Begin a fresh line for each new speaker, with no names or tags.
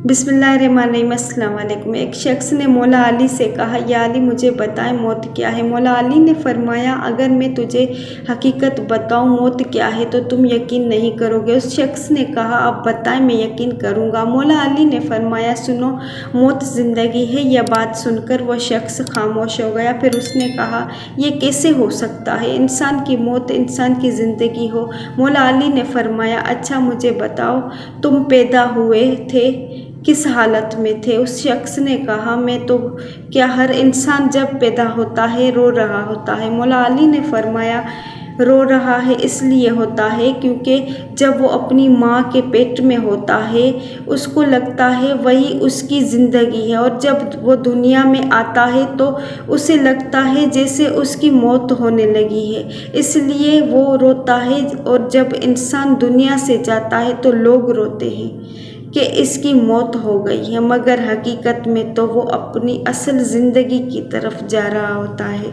बिस्मिल्लाहिर्रहमानिर्रहीम। अस्सलाम वालेकुम। एक शख्स ने मौला अली से कहा, या अली मुझे बताएं मौत क्या है। मौला अली ने फरमाया, अगर मैं तुझे हकीकत बताऊं मौत क्या है तो तुम यकीन नहीं करोगे। उस शख्स ने कहा, आप बताएं मैं यकीन करूंगा। मौला अली ने फरमाया, सुनो मौत ज़िंदगी है। यह बात सुनकर वह शख्स खामोश हो गया। फिर उसने कहा, यह कैसे हो सकता है, इंसान की मौत इंसान की ज़िंदगी हो। मौला अली ने फरमाया, अच्छा मुझे बताओ तुम पैदा हुए थे किस हालत में थे। उस शख्स ने कहा, मैं तो क्या, हर इंसान जब पैदा होता है रो रहा होता है। मौला अली ने फरमाया, रो रहा है इसलिए होता है क्योंकि जब वो अपनी माँ के पेट में होता है उसको लगता है वही उसकी ज़िंदगी है, और जब वो दुनिया में आता है तो उसे लगता है जैसे उसकी मौत होने लगी है, इसलिए वो रोता है। और जब इंसान दुनिया से जाता है तो लोग रोते हैं कि इसकी मौत हो गई है, मगर हकीकत में तो वो अपनी असल ज़िंदगी की तरफ जा रहा होता है।